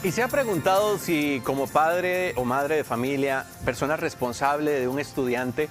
¿Y se ha preguntado si como padre o madre de familia, persona responsable de un estudiante,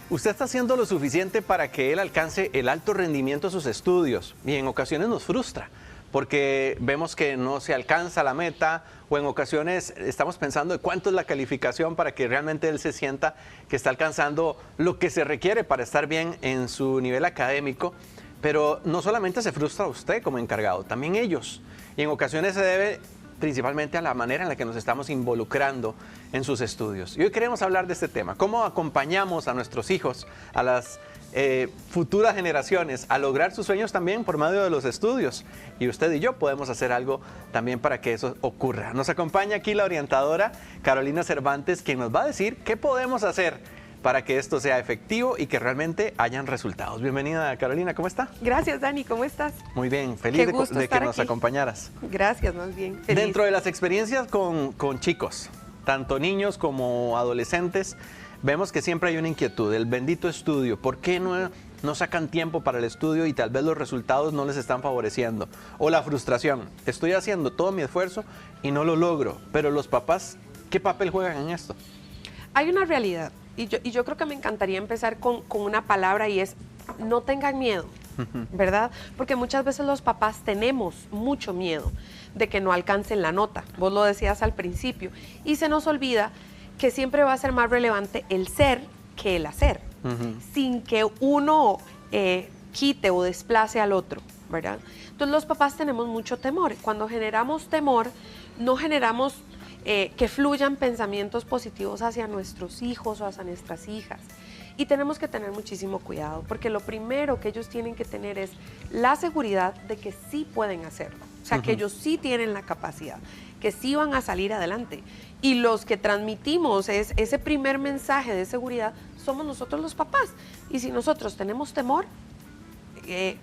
usted está haciendo lo suficiente para que él alcance el alto rendimiento de sus estudios? Y en ocasiones nos frustra, porque vemos que no se alcanza la meta, o en ocasiones estamos pensando de cuánto es la calificación para que realmente él se sienta que está alcanzando lo que se requiere para estar bien en su nivel académico. Pero no solamente se frustra usted como encargado, también ellos. Y en ocasiones se debe principalmente a la manera en la que nos estamos involucrando en sus estudios. Y hoy queremos hablar de este tema, cómo acompañamos a nuestros hijos, a las futuras generaciones, a lograr sus sueños también por medio de los estudios. Y usted y yo podemos hacer algo también para que eso ocurra. Nos acompaña aquí la orientadora Carolina Cervantes, quien nos va a decir qué podemos hacer para que esto sea efectivo y que realmente hayan resultados. Bienvenida, Carolina, ¿cómo está? Gracias, Dani, ¿cómo estás? Muy bien, feliz de que nos acompañaras. Gracias, más bien. Feliz. Dentro de las experiencias con chicos, tanto niños como adolescentes, vemos que siempre hay una inquietud, el bendito estudio. ¿Por qué no sacan tiempo para el estudio y tal vez los resultados no les están favoreciendo? O la frustración, estoy haciendo todo mi esfuerzo y no lo logro, pero los papás, ¿qué papel juegan en esto? Hay una realidad. Y yo creo que me encantaría empezar con una palabra y es no tengan miedo, ¿verdad? Porque muchas veces los papás tenemos mucho miedo de que no alcancen la nota. Vos lo decías al principio. Y se nos olvida que siempre va a ser más relevante el ser que el hacer, sin que uno quite o desplace al otro, ¿verdad? Entonces los papás tenemos mucho temor. Cuando generamos temor, no generamos que fluyan pensamientos positivos hacia nuestros hijos o hacia nuestras hijas. Y tenemos que tener muchísimo cuidado, porque lo primero que ellos tienen que tener es la seguridad de que sí pueden hacerlo. O sea, que ellos sí tienen la capacidad, que sí van a salir adelante. Y los que transmitimos ese primer mensaje de seguridad somos nosotros los papás. Y si nosotros tenemos temor,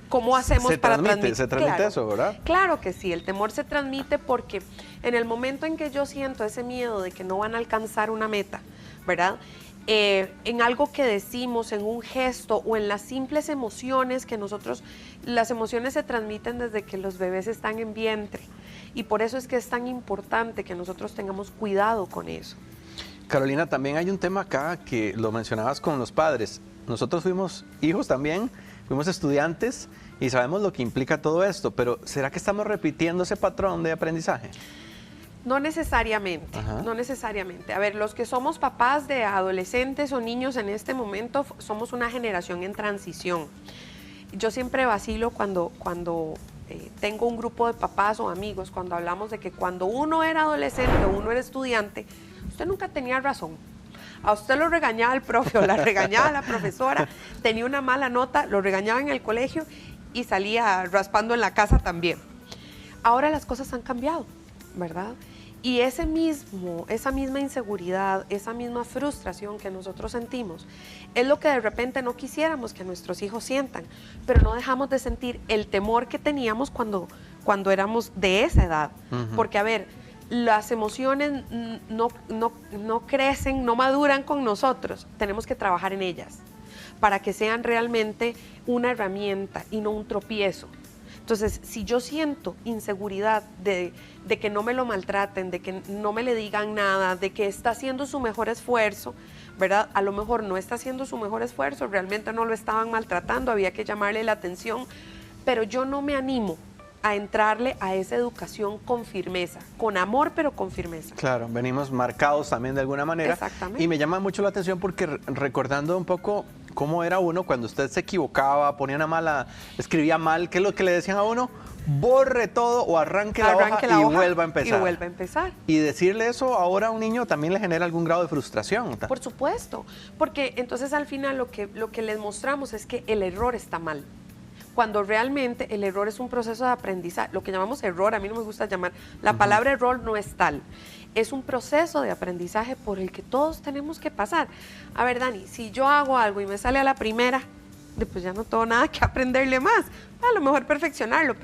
¿cómo hacemos para transmitir? Se transmite claro, eso, ¿verdad? Claro que sí, el temor se transmite porque en el momento en que yo siento ese miedo de que no van a alcanzar una meta, ¿verdad? En algo que decimos, en un gesto o en las simples emociones que nosotros, las emociones se transmiten desde que los bebés están en vientre y por eso es que es tan importante que nosotros tengamos cuidado con eso. Carolina, también hay un tema acá que lo mencionabas con los padres. Nosotros fuimos hijos también, fuimos estudiantes y sabemos lo que implica todo esto, pero ¿será que estamos repitiendo ese patrón de aprendizaje? No necesariamente, no necesariamente. A ver, los que somos papás de adolescentes o niños en este momento somos una generación en transición. Yo siempre vacilo cuando tengo un grupo de papás o amigos, cuando hablamos de que cuando uno era adolescente o uno era estudiante, usted nunca tenía razón. A usted lo regañaba el profe o la regañaba la profesora, tenía una mala nota, lo regañaba en el colegio y salía raspando en la casa también. Ahora las cosas han cambiado, ¿verdad? Y esa misma inseguridad, esa misma frustración que nosotros sentimos, es lo que de repente no quisiéramos que nuestros hijos sientan, pero no dejamos de sentir el temor que teníamos cuando éramos de esa edad. Porque, a ver, las emociones no crecen, no maduran con nosotros, tenemos que trabajar en ellas para que sean realmente una herramienta y no un tropiezo. Entonces, si yo siento inseguridad de que no me lo maltraten, de que no me le digan nada, de que está haciendo su mejor esfuerzo, ¿verdad? A lo mejor no está haciendo su mejor esfuerzo, realmente no lo estaban maltratando, había que llamarle la atención, pero yo no me animo a entrarle a esa educación con firmeza, con amor pero con firmeza. Claro, venimos marcados también de alguna manera. Exactamente. Y me llama mucho la atención porque recordando un poco cómo era uno cuando usted se equivocaba, ponía una mala, escribía mal, ¿qué es lo que le decían a uno? Borre todo o arranque la hoja y vuelva a empezar. Y vuelva a empezar. Y decirle eso ahora a un niño también le genera algún grado de frustración. Por supuesto, porque entonces al final lo que les mostramos es que el error está mal. Cuando realmente el error es un proceso de aprendizaje, lo que llamamos error, a mí no me gusta llamar, la palabra error no es tal, es un proceso de aprendizaje por el que todos tenemos que pasar. A ver, Dani, si yo hago algo y me sale a la primera, pues ya no tengo nada que aprenderle más, a lo mejor perfeccionarlo,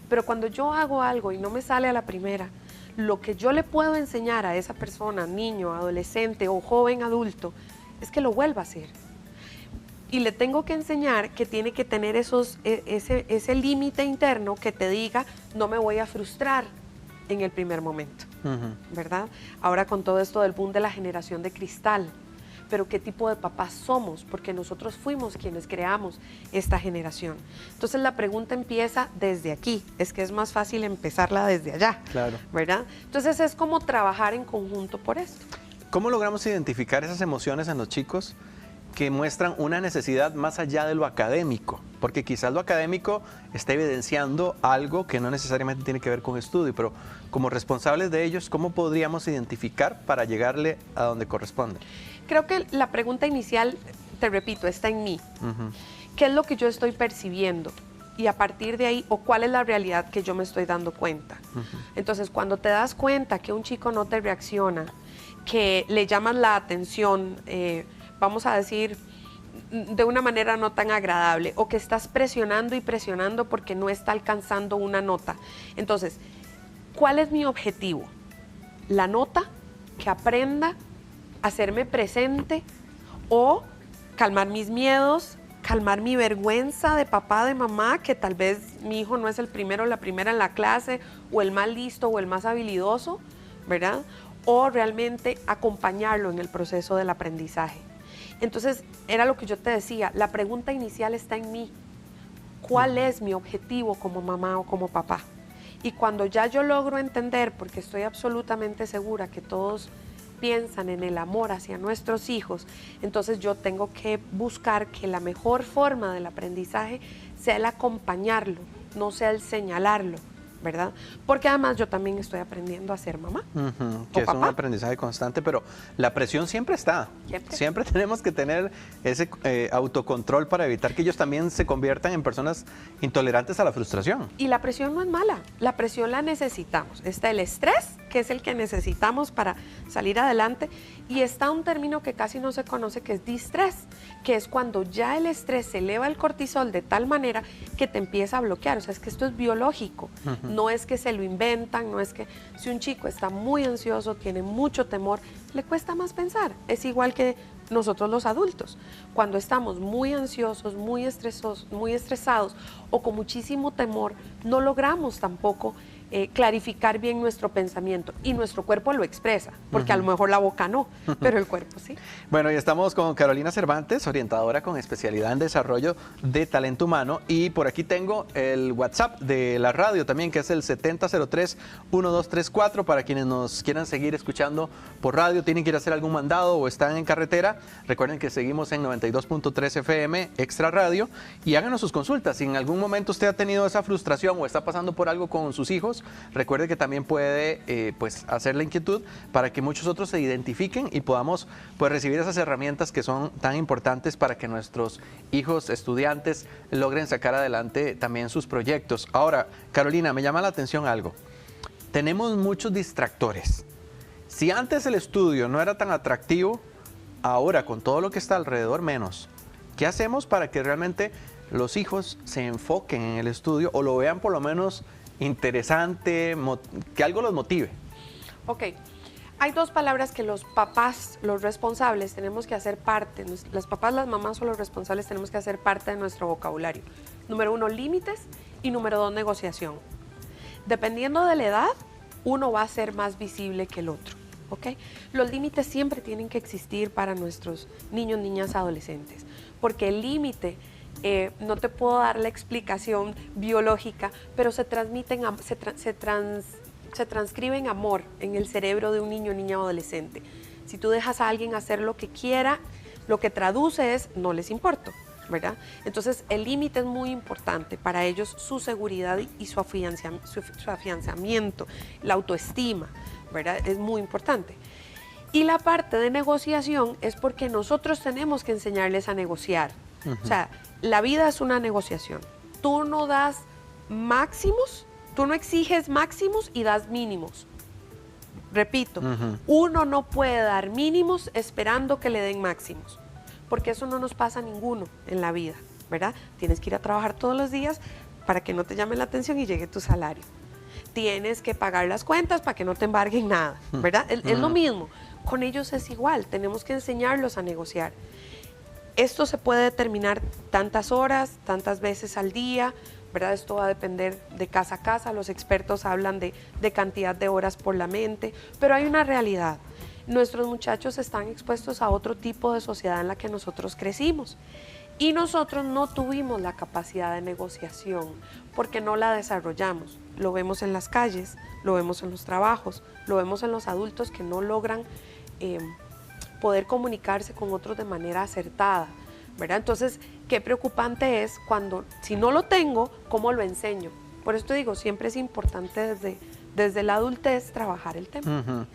pero cuando yo hago algo y no me sale a la primera, lo que yo le puedo enseñar a esa persona, niño, adolescente o joven adulto, es que lo vuelva a hacer. Y le tengo que enseñar que tiene que tener ese límite interno que te diga, no me voy a frustrar, en el primer momento, ¿verdad? Ahora con todo esto del boom de la generación de cristal, pero ¿qué tipo de papás somos? Porque nosotros fuimos quienes creamos esta generación. Entonces la pregunta empieza desde aquí, es que es más fácil empezarla desde allá, claro, ¿verdad? Entonces es como trabajar en conjunto por esto. ¿Cómo logramos identificar esas emociones en los chicos que muestran una necesidad más allá de lo académico? Porque quizás lo académico está evidenciando algo que no necesariamente tiene que ver con estudio, pero como responsables de ellos, ¿cómo podríamos identificar para llegarle a donde corresponde? Creo que la pregunta inicial, te repito, está en mí. ¿Qué es lo que yo estoy percibiendo? Y a partir de ahí, o cuál es la realidad que yo me estoy dando cuenta. Entonces, cuando te das cuenta que un chico no te reacciona, que le llamas la atención, vamos a decir, de una manera no tan agradable, o que estás presionando y presionando porque no está alcanzando una nota. Entonces, ¿cuál es mi objetivo? La nota, que aprenda, hacerme presente, o calmar mis miedos, calmar mi vergüenza de papá, de mamá, que tal vez mi hijo no es el primero o la primera en la clase, o el más listo o el más habilidoso, ¿verdad? O realmente acompañarlo en el proceso del aprendizaje. Entonces, era lo que yo te decía, la pregunta inicial está en mí. ¿Cuál es mi objetivo como mamá o como papá? Y cuando ya yo logro entender, porque estoy absolutamente segura que todos piensan en el amor hacia nuestros hijos, entonces yo tengo que buscar que la mejor forma del aprendizaje sea el acompañarlo, no sea el señalarlo, ¿verdad? Porque además yo también estoy aprendiendo a ser mamá. Que es un aprendizaje constante, pero la presión siempre está. Siempre tenemos que tener ese autocontrol para evitar que ellos también se conviertan en personas intolerantes a la frustración. Y la presión no es mala, la presión la necesitamos. Está el estrés, que es el que necesitamos para salir adelante, y está un término que casi no se conoce, que es distrés, que es cuando ya el estrés se eleva el cortisol de tal manera que te empieza a bloquear. O sea, es que esto es biológico. No es que se lo inventan, no es que si un chico está muy ansioso, tiene mucho temor, le cuesta más pensar. Es igual que nosotros los adultos. Cuando estamos muy ansiosos, muy estresados o con muchísimo temor, no logramos tampoco clarificar bien nuestro pensamiento, y nuestro cuerpo lo expresa, porque a lo mejor la boca no, pero el cuerpo sí. Bueno, y estamos con Carolina Cervantes, orientadora con especialidad en desarrollo de talento humano, y por aquí tengo el WhatsApp de la radio también, que es el 7003-1234, para quienes nos quieran seguir escuchando por radio, tienen que ir a hacer algún mandado o están en carretera. Recuerden que seguimos en 92.3 FM Extra Radio, y háganos sus consultas. Si en algún momento usted ha tenido esa frustración o está pasando por algo con sus hijos, recuerde que también puede pues hacer la inquietud para que muchos otros se identifiquen y podamos pues recibir esas herramientas que son tan importantes para que nuestros hijos estudiantes logren sacar adelante también sus proyectos. Ahora, Carolina, me llama la atención algo. Tenemos muchos distractores. Si antes el estudio no era tan atractivo, ahora con todo lo que está alrededor menos. ¿Qué hacemos para que realmente los hijos se enfoquen en el estudio o lo vean por lo menos interesante, que algo los motive? Ok, hay dos palabras que los papás, los responsables, tenemos que hacer parte. Los papás, las mamás o los responsables tenemos que hacer parte de nuestro vocabulario. Número 1, límites, y número 2, negociación. Dependiendo de la edad, uno va a ser más visible que el otro. ¿Okay? Los límites siempre tienen que existir para nuestros niños, niñas, adolescentes, porque el límite, no te puedo dar la explicación biológica, pero se transcribe en amor en el cerebro de un niño, niña o adolescente. Si tú dejas a alguien hacer lo que quiera, lo que traduce es no les importo, ¿verdad? Entonces el límite es muy importante para ellos, su seguridad y su afianzamiento, la autoestima, ¿verdad? Es muy importante. Y la parte de negociación es porque nosotros tenemos que enseñarles a negociar. O sea, la vida es una negociación. Tú no das máximos, tú no exiges máximos y das mínimos. Repito, uno no puede dar mínimos esperando que le den máximos, porque eso no nos pasa a ninguno en la vida, ¿verdad? Tienes que ir a trabajar todos los días para que no te llame la atención y llegue tu salario. Tienes que pagar las cuentas para que no te embarguen nada, ¿verdad? Es lo mismo. Con ellos es igual, tenemos que enseñarlos a negociar. Esto se puede determinar tantas horas, tantas veces al día, ¿verdad? Esto va a depender de casa a casa, los expertos hablan de cantidad de horas por la mente, pero hay una realidad. Nuestros muchachos están expuestos a otro tipo de sociedad en la que nosotros crecimos y nosotros no tuvimos la capacidad de negociación porque no la desarrollamos. Lo vemos en las calles, lo vemos en los trabajos, lo vemos en los adultos que no logran poder comunicarse con otros de manera acertada, ¿verdad? Entonces, qué preocupante es cuando, si no lo tengo, ¿cómo lo enseño? Por eso te digo, siempre es importante desde la adultez trabajar el tema. Uh-huh.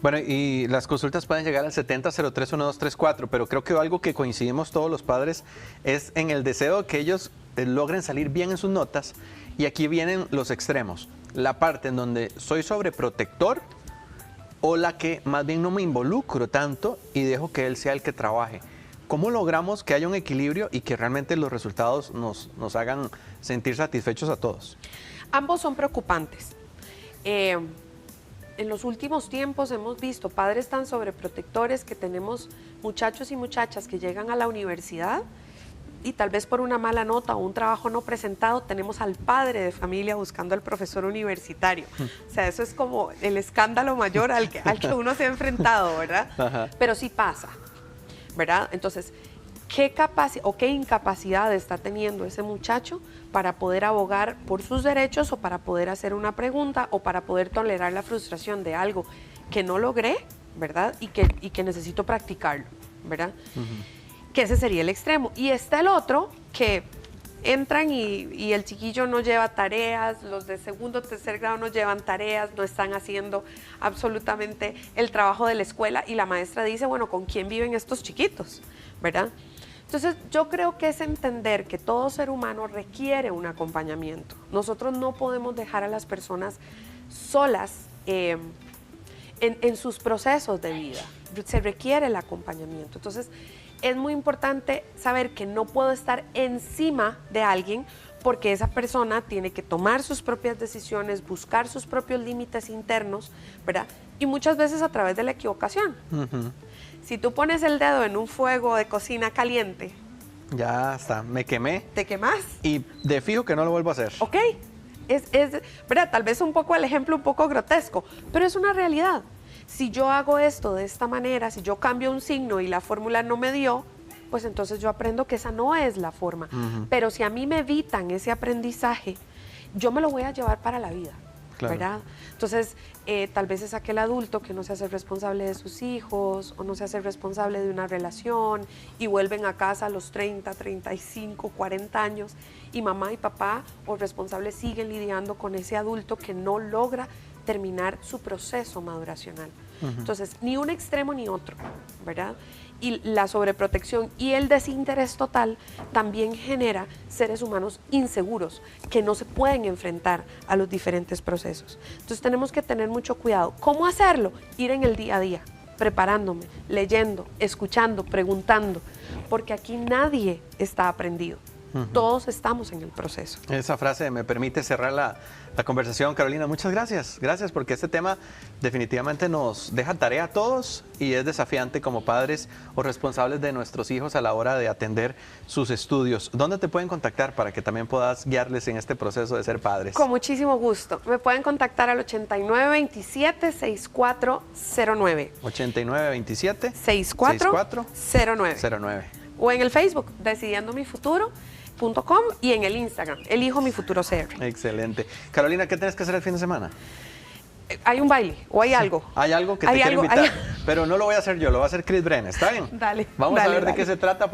Bueno, y las consultas pueden llegar al 70031234, pero creo que algo que coincidimos todos los padres es en el deseo de que ellos logren salir bien en sus notas, y aquí vienen los extremos. La parte en donde soy sobreprotector o la que más bien no me involucro tanto y dejo que él sea el que trabaje. ¿Cómo logramos que haya un equilibrio y que realmente los resultados nos hagan sentir satisfechos a todos? Ambos son preocupantes. En los últimos tiempos hemos visto padres tan sobreprotectores que tenemos muchachos y muchachas que llegan a la universidad y tal vez por una mala nota o un trabajo no presentado tenemos al padre de familia buscando al profesor universitario. O sea, eso es como el escándalo mayor al que uno se ha enfrentado, ¿verdad? Ajá. Pero sí pasa, ¿verdad? Entonces, ¿qué capacidad o qué incapacidad está teniendo ese muchacho para poder abogar por sus derechos o para poder hacer una pregunta o para poder tolerar la frustración de algo que no logré, ¿verdad? Y que necesito practicarlo, ¿verdad? Que ese sería el extremo. Y está el otro, que entran y el chiquillo no lleva tareas, los de segundo o tercer grado no llevan tareas, no están haciendo absolutamente el trabajo de la escuela y la maestra dice, bueno, ¿con quién viven estos chiquitos? ¿Verdad? Entonces, yo creo que es entender que todo ser humano requiere un acompañamiento. Nosotros no podemos dejar a las personas solas en sus procesos de vida. Se requiere el acompañamiento. Entonces, es muy importante saber que no puedo estar encima de alguien porque esa persona tiene que tomar sus propias decisiones, buscar sus propios límites internos, ¿verdad? Y muchas veces a través de la equivocación. Si tú pones el dedo en un fuego de cocina caliente, ya está, me quemé. ¿Te quemas? Y de fijo que no lo vuelvo a hacer. Ok, ¿verdad? Tal vez un poco el ejemplo un poco grotesco, pero es una realidad. Si yo hago esto de esta manera, si yo cambio un signo y la fórmula no me dio, pues entonces yo aprendo que esa no es la forma. Pero si a mí me evitan ese aprendizaje, yo me lo voy a llevar para la vida, claro. ¿Verdad? Entonces, tal vez es aquel adulto que no se hace responsable de sus hijos o no se hace responsable de una relación y vuelven a casa a los 30, 35, 40 años y mamá y papá o responsables siguen lidiando con ese adulto que no logra terminar su proceso maduracional. Entonces, ni un extremo ni otro, ¿verdad? Y la sobreprotección y el desinterés total también genera seres humanos inseguros que no se pueden enfrentar a los diferentes procesos. Entonces, tenemos que tener mucho cuidado. ¿Cómo hacerlo? Ir en el día a día, preparándome, leyendo, escuchando, preguntando, porque aquí nadie está aprendido. Todos estamos en el proceso. Esa frase me permite cerrar la conversación. Carolina, muchas gracias. Gracias porque este tema definitivamente nos deja tarea a todos y es desafiante como padres o responsables de nuestros hijos a la hora de atender sus estudios. ¿Dónde te pueden contactar para que también puedas guiarles en este proceso de ser padres? Con muchísimo gusto. Me pueden contactar al 8927-6409. 8927-6409. O en el Facebook, decidiendomifuturo.com y en el Instagram, elijo mi futuro CR. Excelente. Carolina, ¿qué tienes que hacer el fin de semana? Hay un baile o hay algo. Hay algo que te quiero invitar, pero no lo voy a hacer yo, lo va a hacer Chris Brennan, ¿está bien? Dale. Vamos a ver de qué se trata.